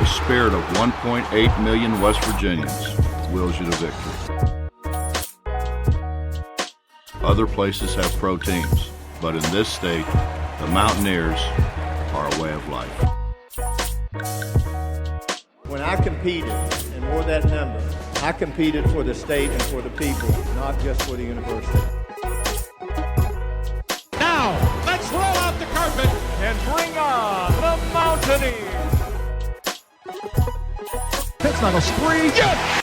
The spirit of 1.8 million West Virginians wills you to victory. Other places have pro teams, but in this state, the Mountaineers are a way of life. When I competed and wore that number, I competed for the state and for the people, not just for the university. Now, let's roll out the carpet and bring on the Mountaineers. Pittsnuggle spree. Yes!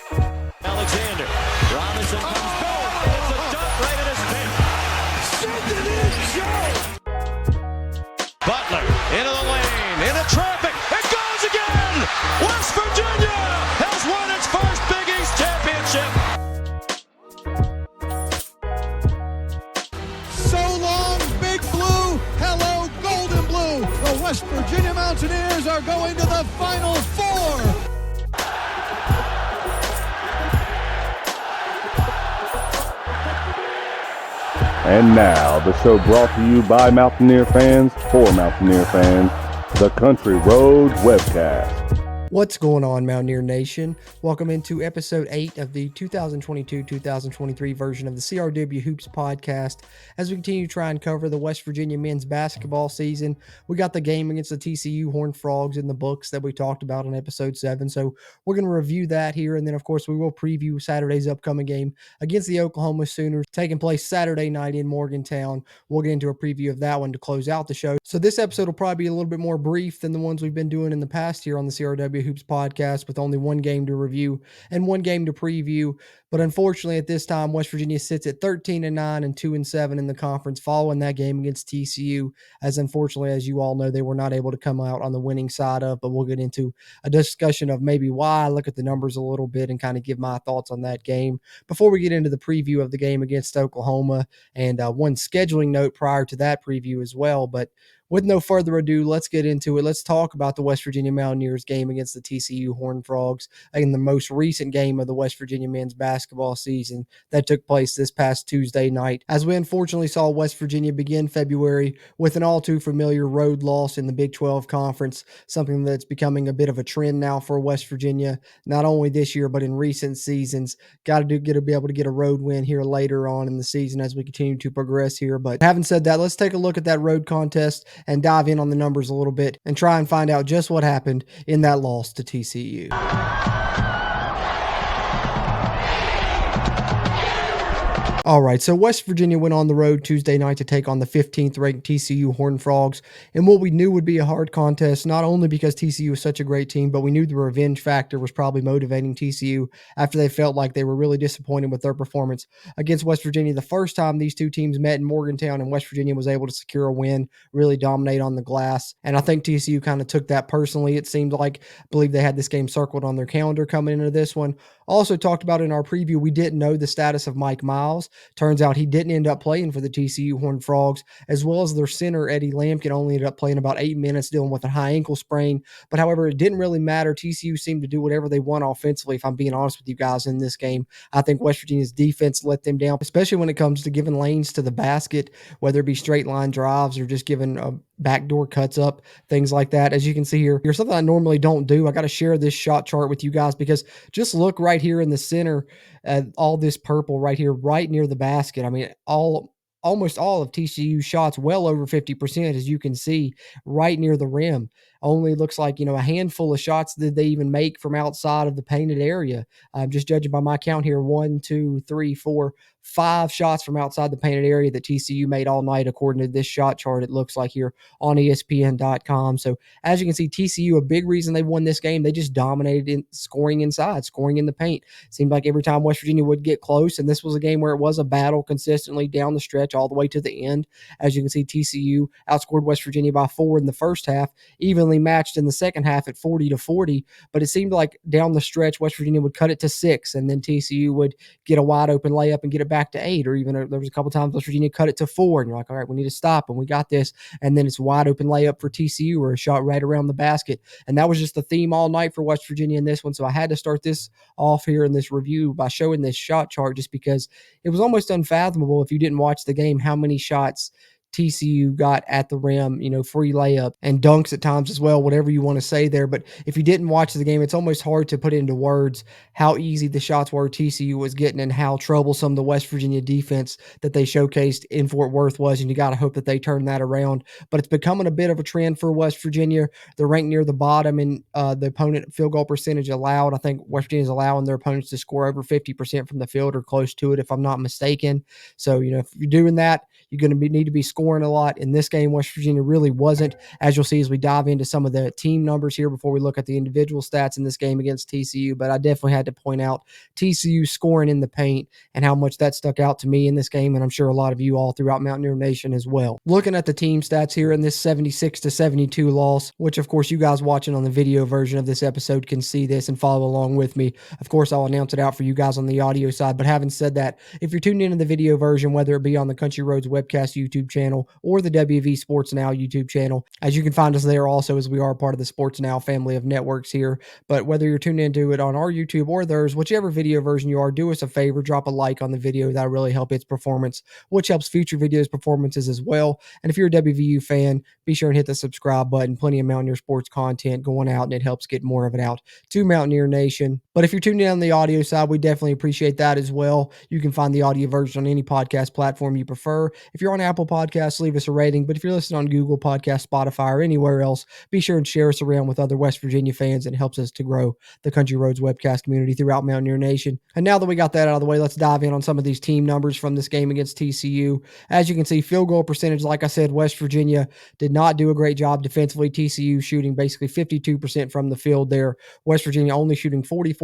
Alexander. Robinson comes back. It's a dunk right at his feet. Send it in, Joe. Butler into the lane, into traffic. It goes again. West Virginia has won its first Big East championship. So long, Big Blue. Hello, Golden Blue. The West Virginia Mountaineers are going to the Final Four. And now, the show brought to you by Mountaineer fans, for Mountaineer fans, the Country Roads Webcast. What's going on, Mountaineer Nation? Welcome into episode 8 of the 2022-2023 version of the CRW Hoops podcast. As we continue to try and cover the West Virginia men's basketball season, we got the game against the TCU Horned Frogs in the books that we talked about in episode 7. So we're going to review that here, and then of course we will preview Saturday's upcoming game against the Oklahoma Sooners, taking place Saturday night in Morgantown. We'll get into a preview of that one to close out the show. So this episode will probably be a little bit more brief than the ones we've been doing in the past here on the CRW Hoops podcast, with only one game to review and one game to preview. But unfortunately at this time, West Virginia sits at 13-9 and 2-7 in the conference following that game against TCU, as unfortunately, as you all know, they were not able to come out on the winning side of. But we'll get into a discussion of maybe why, look at the numbers a little bit, and kind of give my thoughts on that game before we get into the preview of the game against Oklahoma, and one scheduling note prior to that preview as well. But with no further ado, let's get into it. Let's talk about the West Virginia Mountaineers game against the TCU Horned Frogs in the most recent game of the West Virginia men's basketball season that took place this past Tuesday night, as we unfortunately saw West Virginia begin February with an all too familiar road loss in the Big 12 Conference, something that's becoming a bit of a trend now for West Virginia, not only this year but in recent seasons. Got to be able to get a road win here later on in the season as we continue to progress here. But having said that, let's take a look at that road contest and dive in on the numbers a little bit and try and find out just what happened in that loss to TCU. All right, so West Virginia went on the road Tuesday night to take on the 15th ranked TCU Horned Frogs in what we knew would be a hard contest, not only because TCU is such a great team, but we knew the revenge factor was probably motivating TCU after they felt like they were really disappointed with their performance against West Virginia the first time these two teams met in Morgantown, and West Virginia was able to secure a win, really dominate on the glass. And I think TCU kind of took that personally. It seemed like, I believe they had this game circled on their calendar coming into this one. Also talked about in our preview, we didn't know the status of Mike Miles. Turns out he didn't end up playing for the TCU Horned Frogs, as well as their center, Eddie Lampkin, only ended up playing about 8 minutes dealing with a high ankle sprain. But however, it didn't really matter. TCU seemed to do whatever they want offensively, if I'm being honest with you guys, in this game. I think West Virginia's defense let them down, especially when it comes to giving lanes to the basket, whether it be straight line drives or just giving backdoor cuts up, things like that. As you can see here, here's something I normally don't do. I got to share this shot chart with you guys because just look right here in the center at all this purple right here, right near the basket. I mean, almost all of TCU shots well over 50%, as you can see, right near the rim. Only looks like, a handful of shots did they even make from outside of the painted area. Just judging by my count here, 1, 2, 3, 4, 5 shots from outside the painted area that TCU made all night, according to this shot chart, it looks like here on ESPN.com. So as you can see, TCU, a big reason they won this game, they just dominated in scoring inside, scoring in the paint. Seemed like every time West Virginia would get close, and this was a game where it was a battle consistently down the stretch all the way to the end. As you can see, TCU outscored West Virginia by 4 in the first half, evenly matched in the second half at 40-40, but it seemed like down the stretch, West Virginia would cut it to 6, and then TCU would get a wide open layup and get it back to 8, or even there was a couple times West Virginia cut it to 4, and you're like, all right, we need to stop, and we got this, and then it's wide open layup for TCU or a shot right around the basket, and that was just the theme all night for West Virginia in this one. So I had to start this off here in this review by showing this shot chart, just because it was almost unfathomable if you didn't watch the game how many shots TCU got at the rim, free layup and dunks at times as well, whatever you want to say there. But if you didn't watch the game, it's almost hard to put into words how easy the shots were TCU was getting and how troublesome the West Virginia defense that they showcased in Fort Worth was. And you got to hope that they turn that around. But it's becoming a bit of a trend for West Virginia. They're ranked near the bottom in the opponent field goal percentage allowed. I think West Virginia is allowing their opponents to score over 50% from the field or close to it, if I'm not mistaken. So, if you're doing that, you're going to need to be scoring a lot. In this game, West Virginia really wasn't, as you'll see as we dive into some of the team numbers here before we look at the individual stats in this game against TCU. But I definitely had to point out TCU scoring in the paint and how much that stuck out to me in this game, and I'm sure a lot of you all throughout Mountaineer Nation as well. Looking at the team stats here in this 76-72 loss, which of course you guys watching on the video version of this episode can see this and follow along with me. Of course, I'll announce it out for you guys on the audio side, but having said that, if you're tuned into the video version, whether it be on the Country Roads Webcast YouTube channel or the WV Sports Now YouTube channel, as you can find us there also, as we are part of the Sports Now family of networks here. But whether you're tuned into it on our YouTube or theirs, whichever video version you are, do us a favor, drop a like on the video. That really helps its performance, which helps future videos performances as well. And if you're a WVU fan, be sure and hit the subscribe button. Plenty of Mountaineer sports content going out, and it helps get more of it out to Mountaineer Nation. But if you're tuned in on the audio side, we definitely appreciate that as well. You can find the audio version on any podcast platform you prefer. If you're on Apple Podcasts, leave us a rating. But if you're listening on Google Podcasts, Spotify, or anywhere else, be sure and share us around with other West Virginia fans. It helps us to grow the Country Roads Webcast community throughout Mountaineer Nation. And now that we got that out of the way, let's dive in on some of these team numbers from this game against TCU. As you can see, field goal percentage, like I said, West Virginia did not do a great job defensively. TCU shooting basically 52% from the field there. West Virginia only shooting 44%.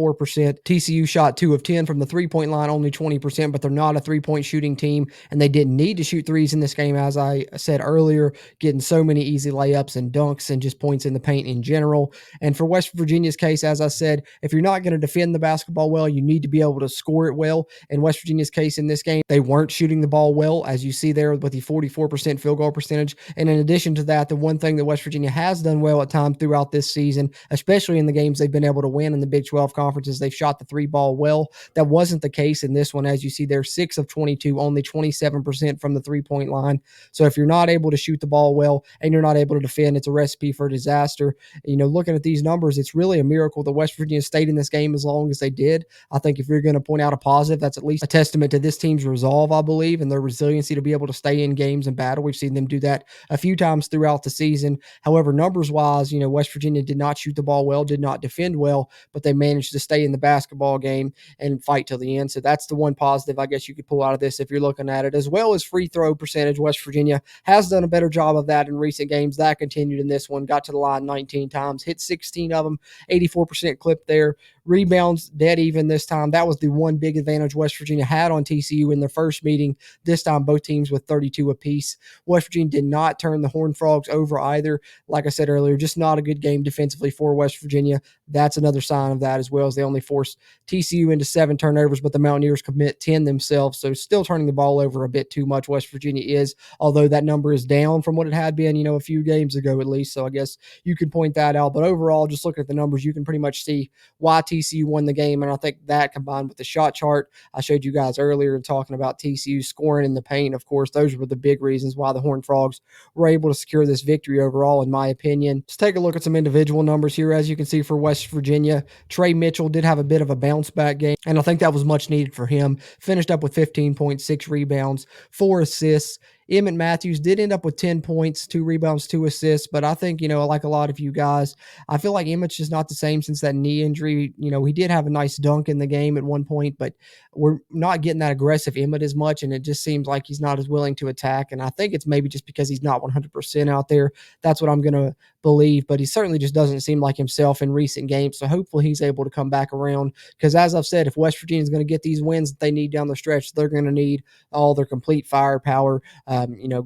TCU shot 2 of 10 from the three-point line, only 20%, but they're not a three-point shooting team, and they didn't need to shoot threes in this game, as I said earlier, getting so many easy layups and dunks and just points in the paint in general. And for West Virginia's case, as I said, if you're not going to defend the basketball well, you need to be able to score it well. In West Virginia's case in this game, they weren't shooting the ball well, as you see there with the 44% field goal percentage. And in addition to that, the one thing that West Virginia has done well at times throughout this season, especially in the games they've been able to win in the Big 12 conferences, they've shot the three ball well. That wasn't the case in this one. As you see there, 6 of 22, only 27% from the three-point line. So if you're not able to shoot the ball well and you're not able to defend, it's a recipe for disaster. Looking at these numbers, it's really a miracle that West Virginia stayed in this game as long as they did. I think if you're going to point out a positive, that's at least a testament to this team's resolve, I believe, and their resiliency to be able to stay in games and battle. We've seen them do that a few times throughout the season. However, numbers-wise, West Virginia did not shoot the ball well, did not defend well, but they managed to stay in the basketball game and fight till the end. So that's the one positive I guess you could pull out of this if you're looking at it. As well as free throw percentage, West Virginia has done a better job of that in recent games. That continued in this one. Got to the line 19 times, hit 16 of them, 84% clip there. Rebounds dead even this time. That was the one big advantage West Virginia had on TCU in their first meeting. This time, both teams with 32 apiece. West Virginia did not turn the Horned Frogs over either. Like I said earlier, just not a good game defensively for West Virginia. That's another sign of that, as well as they only forced TCU into 7 turnovers, but the Mountaineers commit 10 themselves. So still turning the ball over a bit too much, West Virginia is, although that number is down from what it had been, a few games ago at least. So I guess you can point that out. But overall, just looking at the numbers, you can pretty much see why TCU won the game. And I think that combined with the shot chart I showed you guys earlier and talking about TCU scoring in the paint, of course, those were the big reasons why the Horned Frogs were able to secure this victory overall, in my opinion. Let's take a look at some individual numbers here. As you can see for West Virginia, Trey Mitchell did have a bit of a bounce back game, and I think that was much needed for him. Finished up with 15.6 rebounds, 4 assists. Emmett Matthews did end up with 10 points, 2 rebounds, 2 assists, but I think, like a lot of you guys, I feel like Emmett's just not the same since that knee injury. He did have a nice dunk in the game at one point, but we're not getting that aggressive Emmett as much, and it just seems like he's not as willing to attack, and I think it's maybe just because he's not 100% out there. That's what I'm going to believe, but he certainly just doesn't seem like himself in recent games, so hopefully he's able to come back around, because as I've said, if West Virginia is going to get these wins that they need down the stretch, they're going to need all their complete firepower,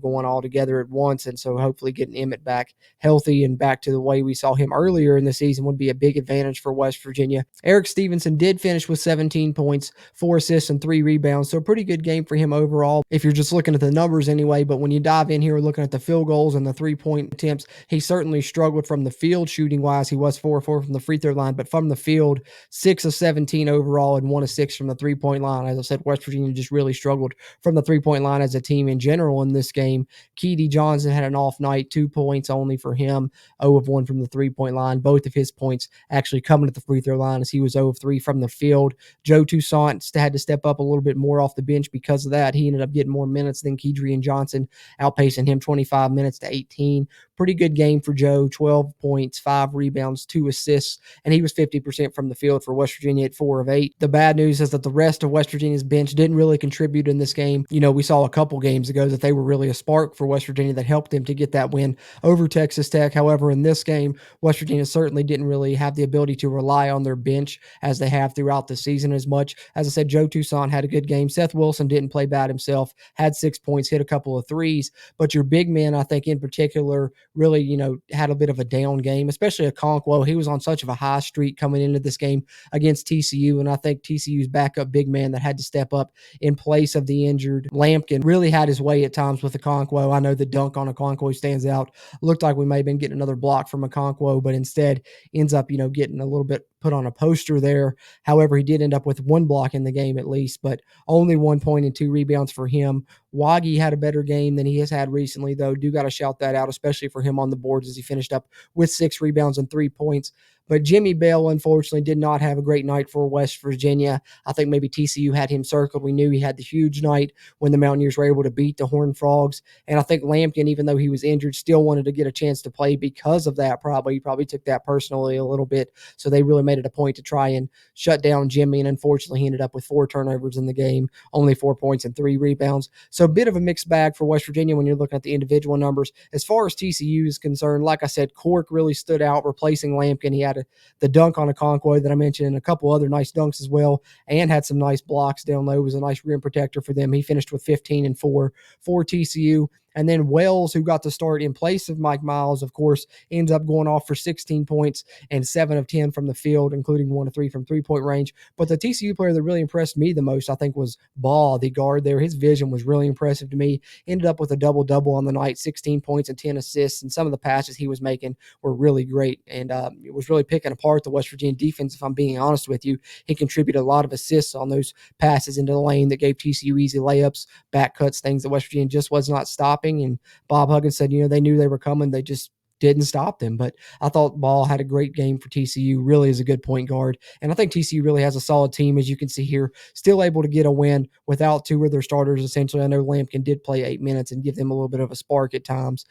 going all together at once. And so hopefully getting Emmett back healthy and back to the way we saw him earlier in the season would be a big advantage for West Virginia. Eric Stevenson did finish with 17 points, 4 assists, and 3 rebounds. So a pretty good game for him overall, if you're just looking at the numbers anyway. But when you dive in here looking at the field goals and the 3-point attempts, he certainly struggled from the field shooting wise. He was 4-4 from the free throw line, but from the field, 6 of 17 overall and 1 of 6 from the 3-point line. As I said, West Virginia just really struggled from the 3-point line as a team in general in this game. Keedy Johnson had an off night, 2 points only for him, 0 of 1 from the three-point line. Both of his points actually coming at the free throw line as he was 0 of 3 from the field. Joe Toussaint had to step up a little bit more off the bench because of that. He ended up getting more minutes than Kedrian Johnson, outpacing him 25 minutes to 18. Pretty good game for Joe, 12 points, 5 rebounds, 2 assists, and he was 50% from the field for West Virginia at 4 of 8. The bad news is that the rest of West Virginia's bench didn't really contribute in this game. You know, we saw a couple games ago that they were really a spark for West Virginia that helped them to get that win over Texas Tech. However, in this game, West Virginia certainly didn't really have the ability to rely on their bench as they have throughout the season as much. As I said, Joe Toussaint had a good game. Seth Wilson didn't play bad himself, had 6 points, hit a couple of threes, but your big men, I think in particular, really, had a bit of a down game, especially Okonkwo. He was on such of a high streak coming into this game against TCU, and I think TCU's backup big man that had to step up in place of the injured Lampkin really had his way at times with Okonkwo. I know the dunk on Okonkwo stands out. Looked like we may have been getting another block from Okonkwo, but instead ends up, getting a little bit put on a poster there. However, he did end up with 1 block in the game at least, but only 1 point and 2 rebounds for him. Waggy had a better game than he has had recently, though. Do got to shout that out, especially for him on the boards as he finished up with 6 rebounds and 3 points. But Jimmy Bell, unfortunately, did not have a great night for West Virginia. I think maybe TCU had him circled. We knew he had the huge night when the Mountaineers were able to beat the Horned Frogs. And I think Lampkin, even though he was injured, still wanted to get a chance to play because of that probably. He probably took that personally a little bit. So they really made it a point to try and shut down Jimmy. And unfortunately, he ended up with 4 turnovers in the game, only 4 points and 3 rebounds. So a bit of a mixed bag for West Virginia when you're looking at the individual numbers. As far as TCU is concerned, like I said, Cork really stood out replacing Lampkin. He had the dunk on Okonkwo that I mentioned and a couple other nice dunks as well, and had some nice blocks down low. It was a nice rim protector for them. He finished with 15 and 4 for TCU. And then Wells, who got to start in place of Mike Miles, of course, ends up going off for 16 points and 7 of 10 from the field, including 1 of 3 from three-point range. But the TCU player that really impressed me the most, I think, was Ball, the guard there. His vision was really impressive to me. Ended up with a double-double on the night, 16 points and 10 assists, and some of the passes he was making were really great. And it was really picking apart the West Virginia defense, if I'm being honest with you. He contributed a lot of assists on those passes into the lane that gave TCU easy layups, back cuts, things that West Virginia just was not stopping. And Bob Huggins said, they knew they were coming. They just didn't stop them. But I thought Ball had a great game for TCU, really is a good point guard. And I think TCU really has a solid team, as you can see here, still able to get a win without 2 of their starters, essentially. I know Lampkin did play 8 minutes and give them a little bit of a spark at times,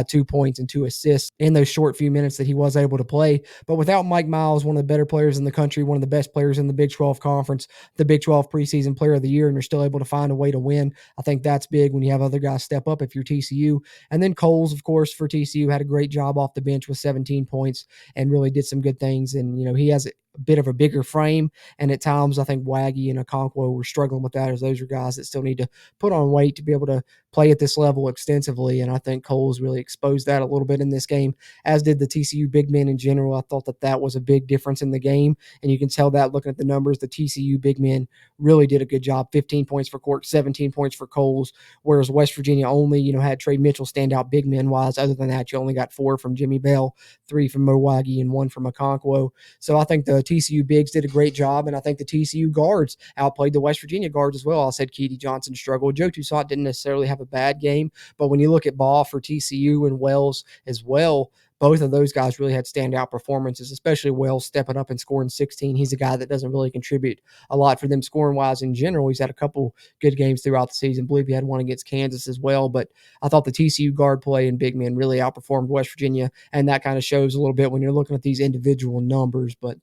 2 points and 2 assists in those short few minutes that he was able to play. But without Mike Miles, one of the better players in the country, one of the best players in the Big 12 Conference, the Big 12 preseason player of the year, and you're still able to find a way to win, I think that's big when you have other guys step up if you're TCU. And then Coles, of course, for TCU, had a great job off the bench with 17 points and really did some good things. And, he has a bit of a bigger frame. And at times, I think Waggy and Okonkwo were struggling with that, as those are guys that still need to put on weight to be able to play at this level extensively. And I think Coles really exposed that a little bit in this game, as did the TCU big men in general. I thought that was a big difference in the game. And you can tell that looking at the numbers. The TCU big men really did a good job. 15 points for Cork, 17 points for Coles, whereas West Virginia only, had Trey Mitchell stand out big men wise. Other than that, you only got 4 from Jimmy Bell, 3 from Mo Waggy, and 1 from Okonkwo. So I think the TCU bigs did a great job, and I think the TCU guards outplayed the West Virginia guards as well. I said Keedy Johnson struggled. Joe Toussaint didn't necessarily have a bad game, but when you look at Ball for TCU and Wells as well, both of those guys really had standout performances, especially Wells stepping up and scoring 16. He's a guy that doesn't really contribute a lot for them scoring-wise in general. He's had a couple good games throughout the season. I believe he had one against Kansas as well, but I thought the TCU guard play and big men really outperformed West Virginia, and that kind of shows a little bit when you're looking at these individual numbers. But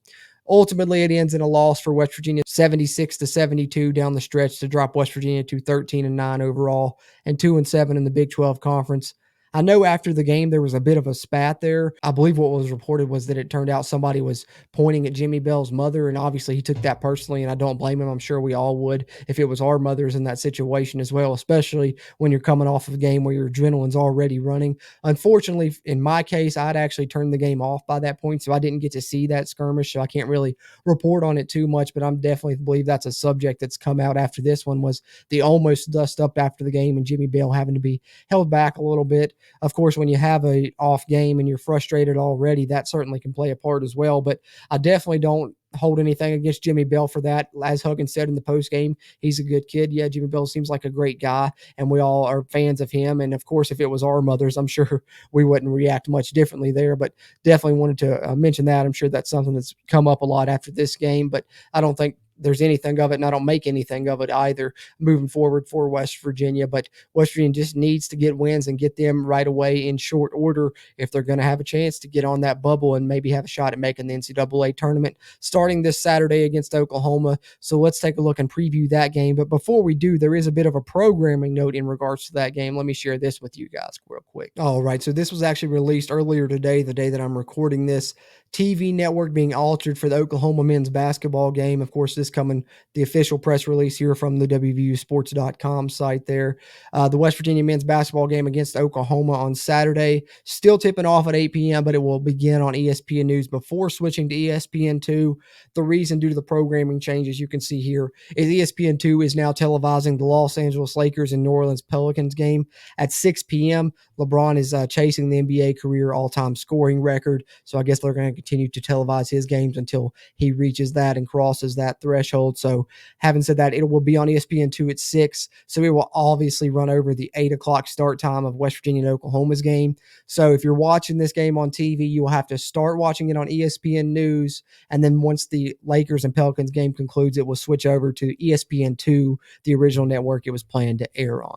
ultimately, it ends in a loss for West Virginia, 76-72 down the stretch to drop West Virginia to 13-9 overall and 2-7 in the Big 12 Conference. I know after the game there was a bit of a spat there. I believe what was reported was that it turned out somebody was pointing at Jimmy Bell's mother, and obviously he took that personally, and I don't blame him. I'm sure we all would if it was our mothers in that situation as well, especially when you're coming off of a game where your adrenaline's already running. Unfortunately, in my case, I'd actually turned the game off by that point, so I didn't get to see that skirmish, so I can't really report on it too much, but I'm definitely believe that's a subject that's come out after this one, was the almost dust up after the game and Jimmy Bell having to be held back a little bit. Of course, when you have a off game and you're frustrated already, that certainly can play a part as well. But I definitely don't hold anything against Jimmy Bell for that. As Huggins said in the post game, he's a good kid. Yeah, Jimmy Bell seems like a great guy, and we all are fans of him. And of course, if it was our mothers, I'm sure we wouldn't react much differently there. But definitely wanted to mention that. I'm sure that's something that's come up a lot after this game, but I don't think there's anything of it, and I don't make anything of it either moving forward for West Virginia. But West Virginia just needs to get wins and get them right away in short order if they're going to have a chance to get on that bubble and maybe have a shot at making the NCAA tournament starting this Saturday against Oklahoma. So let's take a look and preview that game. But before we do, there is a bit of a programming note in regards to that game. Let me share this with you guys real quick. All right, so this was actually released earlier today, the day that I'm recording this. TV network being altered for the Oklahoma men's basketball game. Of course, this coming the official press release here from the WVUsports.com site there. The West Virginia men's basketball game against Oklahoma on Saturday, still tipping off at 8 p.m., but it will begin on ESPN News before switching to ESPN2. The reason due to the programming changes you can see here is ESPN2 is now televising the Los Angeles Lakers and New Orleans Pelicans game at 6 p.m. LeBron is chasing the NBA career all-time scoring record, so I guess they're going to continue to televise his games until he reaches that and crosses that threshold. So having said that, it will be on ESPN2 at 6, so it will obviously run over the 8 o'clock start time of West Virginia and Oklahoma's game. So if you're watching this game on TV, you will have to start watching it on ESPN News, and then once the Lakers and Pelicans game concludes, it will switch over to ESPN2, the original network it was planned to air on.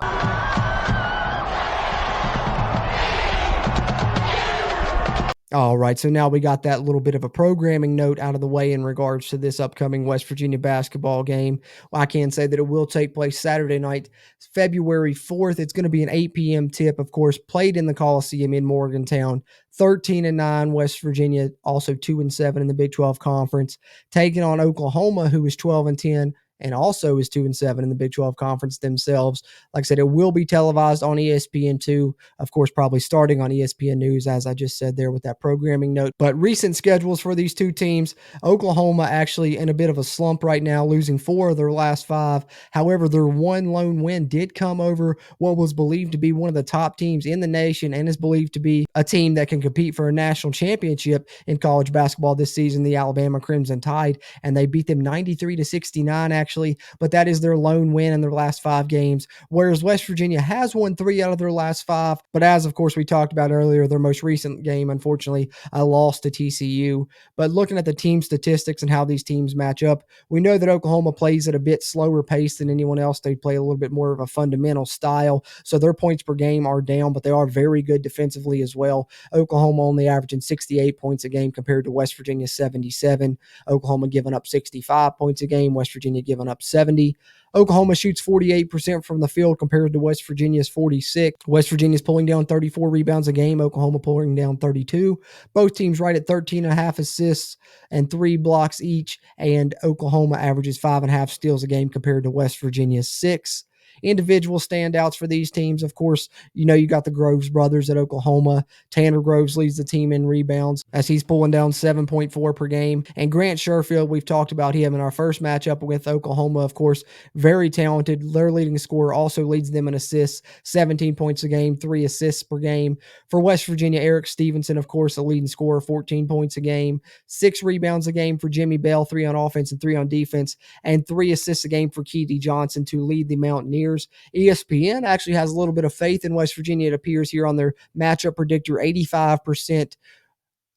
All right, so now we got that little bit of a programming note out of the way in regards to this upcoming West Virginia basketball game. Well, I can say that it will take place Saturday night, February 4th. It's going to be an 8 p.m. tip, of course, played in the Coliseum in Morgantown. 13-9 West Virginia, also 2-7 in the Big 12 Conference, taking on Oklahoma, who is 12-10. And also is 2-7 in the Big 12 Conference themselves. Like I said, it will be televised on ESPN2, of course, probably starting on ESPN News, as I just said there with that programming note. But recent schedules for these two teams, Oklahoma actually in a bit of a slump right now, losing 4 of their last 5. However, their one lone win did come over what was believed to be one of the top teams in the nation and is believed to be a team that can compete for a national championship in college basketball this season, the Alabama Crimson Tide, and they beat them 93-69 actually, but that is their lone win in their last 5 games, whereas West Virginia has won 3 out of their last 5, but as of course we talked about earlier, their most recent game, unfortunately, lost to TCU. But looking at the team statistics and how these teams match up, we know that Oklahoma plays at a bit slower pace than anyone else. They play a little bit more of a fundamental style, so their points per game are down, but they are very good defensively as well. Oklahoma only averaging 68 points a game compared to West Virginia's 77. Oklahoma giving up 65 points a game, West Virginia giving up 70. Oklahoma shoots 48% from the field compared to West Virginia's 46. West Virginia's pulling down 34 rebounds a game, Oklahoma pulling down 32. Both teams right at 13.5 assists and 3 blocks each, and Oklahoma averages 5.5 steals a game compared to West Virginia's 6. Individual standouts for these teams, of course, you got the Groves brothers at Oklahoma. Tanner Groves leads the team in rebounds as he's pulling down 7.4 per game. And Grant Sherfield, we've talked about him in our first matchup with Oklahoma, of course, very talented. Their leading scorer also leads them in assists, 17 points a game, 3 assists per game. For West Virginia, Eric Stevenson, of course, the leading scorer, 14 points a game, 6 rebounds a game for Jimmy Bell, 3 on offense and 3 on defense, and 3 assists a game for Keedy Johnson to lead the Mountaineers. ESPN actually has a little bit of faith in West Virginia, it appears here on their matchup predictor, 85%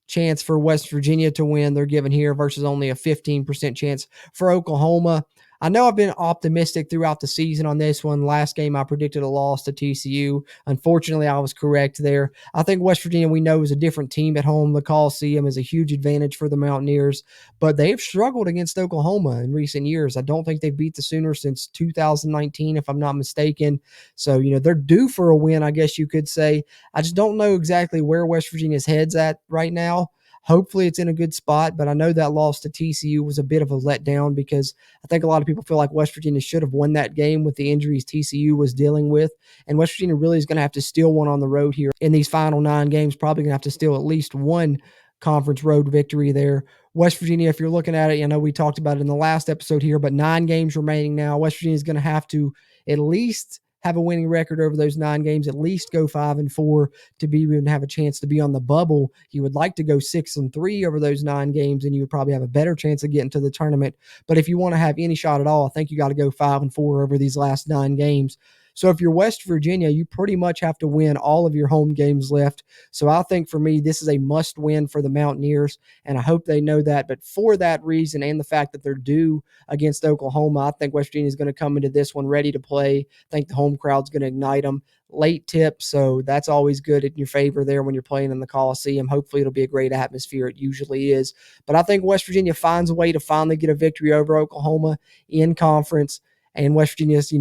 chance for West Virginia to win they're given here versus only a 15% chance for Oklahoma. I know I've been optimistic throughout the season on this one. Last game, I predicted a loss to TCU. Unfortunately, I was correct there. I think West Virginia, we know, is a different team at home. The Coliseum is a huge advantage for the Mountaineers, but they've struggled against Oklahoma in recent years. I don't think they've beat the Sooners since 2019, if I'm not mistaken. So, they're due for a win, I guess you could say. I just don't know exactly where West Virginia's head's at right now. Hopefully it's in a good spot, but I know that loss to TCU was a bit of a letdown because I think a lot of people feel like West Virginia should have won that game with the injuries TCU was dealing with, and West Virginia really is going to have to steal one on the road here in these final 9 games, probably going to have to steal at least one conference road victory there. West Virginia, if you're looking at it, I know we talked about it in the last episode here, but 9 games remaining now. West Virginia is going to have to at least have a winning record over those 9 games, at least go 5-4 to be even have a chance to be on the bubble. You would like to go 6-3 over those 9 games, and you would probably have a better chance of getting to the tournament. But if you want to have any shot at all, I think you got to go 5-4 over these last 9 games. So if you're West Virginia, you pretty much have to win all of your home games left. So I think for me, this is a must win for the Mountaineers, and I hope they know that. But for that reason and the fact that they're due against Oklahoma, I think West Virginia is going to come into this one ready to play. I think the home crowd's going to ignite them. Late tip, so that's always good in your favor there when you're playing in the Coliseum. Hopefully it'll be a great atmosphere. It usually is. But I think West Virginia finds a way to finally get a victory over Oklahoma in conference, and West Virginia's,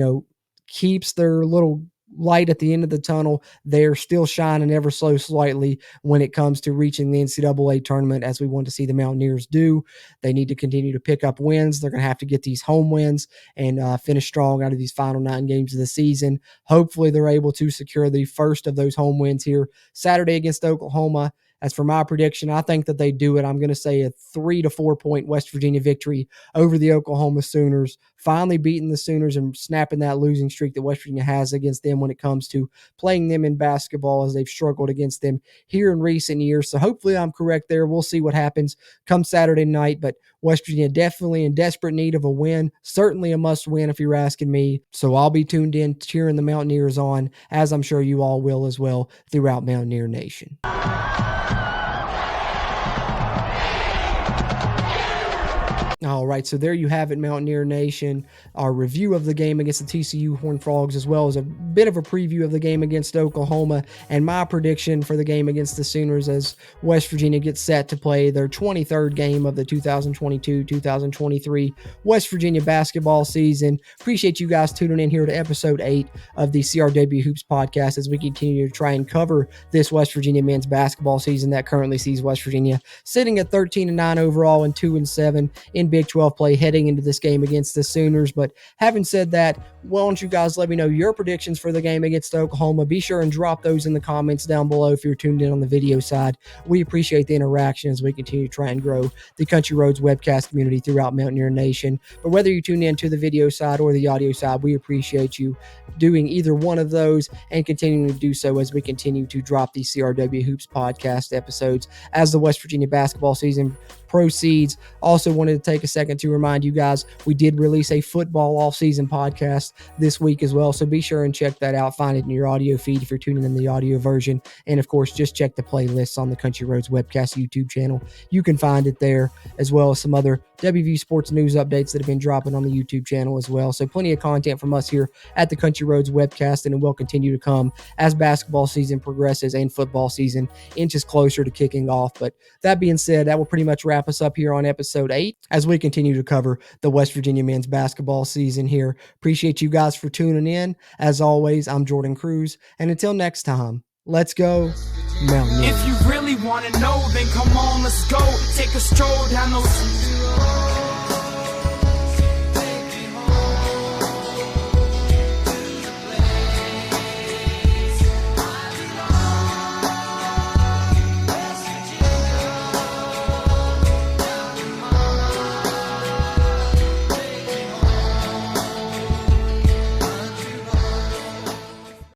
keeps their little light at the end of the tunnel. They're still shining ever so slightly when it comes to reaching the NCAA tournament, as we want to see the Mountaineers do. They need to continue to pick up wins. They're going to have to get these home wins and finish strong out of these final 9 games of the season. Hopefully they're able to secure the first of those home wins here Saturday against Oklahoma. As for my prediction, I think that they do it. I'm going to say a 3 to 4 point West Virginia victory over the Oklahoma Sooners, finally beating the Sooners and snapping that losing streak that West Virginia has against them when it comes to playing them in basketball, as they've struggled against them here in recent years. So hopefully I'm correct there. We'll see what happens come Saturday night, but West Virginia definitely in desperate need of a win. Certainly a must win if you're asking me. So I'll be tuned in, cheering the Mountaineers on, as I'm sure you all will as well throughout Mountaineer Nation. All right, so there you have it, Mountaineer Nation. Our review of the game against the TCU Horned Frogs, as well as a bit of a preview of the game against Oklahoma, and my prediction for the game against the Sooners as West Virginia gets set to play their 23rd game of the 2022-2023 West Virginia basketball season. Appreciate you guys tuning in here to episode 8 of the CRW Hoops podcast as we continue to try and cover this West Virginia men's basketball season that currently sees West Virginia sitting at 13-9 overall and 2-7 in Big 12 play heading into this game against the Sooners. But having said that, why don't you guys let me know your predictions for the game against Oklahoma? Be sure and drop those in the comments down below if you're tuned in on the video side. We appreciate the interaction as we continue to try and grow the Country Roads webcast community throughout Mountaineer Nation. But whether you tune in to the video side or the audio side, we appreciate you doing either one of those and continuing to do so as we continue to drop these CRW Hoops podcast episodes as the West Virginia basketball season proceeds. Also wanted to take a second to remind you guys, we did release a football off-season podcast this week as well, so be sure and check that out. Find it in your audio feed if you're tuning in the audio version, and of course just check the playlists on the Country Roads Webcast YouTube channel. You can find it there, as well as some other WVU sports news updates that have been dropping on the YouTube channel as well. So plenty of content from us here at the Country Roads Webcast, and it will continue to come as basketball season progresses and football season inches closer to kicking off. But that being said, that will pretty much wrap us up here on episode 8 as we continue to cover the West Virginia men's basketball season here. Appreciate you guys for tuning in. As always, I'm Jordan Cruz, and until next time, let's go Mountaineers. If you really want to know, then come on, let's go. Take a stroll down those